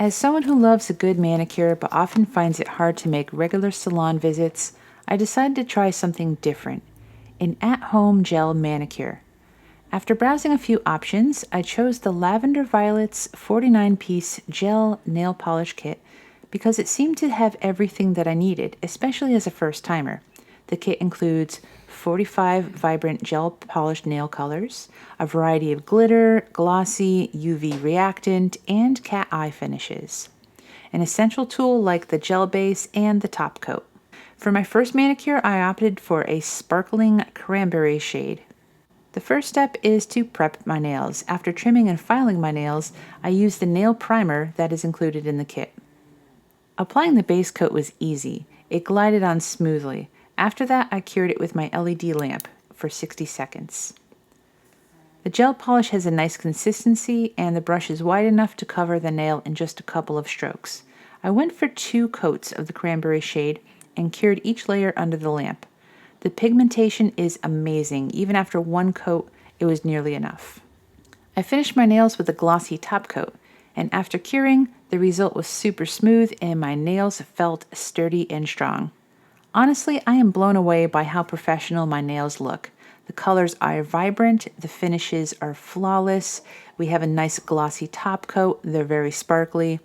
As someone who loves a good manicure but often finds it hard to make regular salon visits, I decided to try something different, an at-home gel manicure. After browsing a few options, I chose the Lavender Violets 49-piece gel nail polish kit because it seemed to have everything that I needed, especially as a first-timer. The kit includes 45 vibrant gel polished nail colors, a variety of glitter, glossy, UV reactant, and cat eye finishes, an essential tool like the gel base and the top coat. For my first manicure, I opted for a sparkling cranberry shade. The first step is to prep my nails. After trimming and filing my nails, I use the nail primer that is included in the kit. Applying the base coat was easy. It glided on smoothly. After that, I cured it with my LED lamp for 60 seconds. The gel polish has a nice consistency and the brush is wide enough to cover the nail in just a couple of strokes. I went for 2 coats of the cranberry shade and cured each layer under the lamp. The pigmentation is amazing. Even after 1 coat, it was nearly enough. I finished my nails with a glossy top coat, and after curing, the result was super smooth and my nails felt sturdy and strong. Honestly, I am blown away by how professional my nails look. The colors are vibrant, the finishes are flawless, we have a nice glossy top coat, they're very sparkly,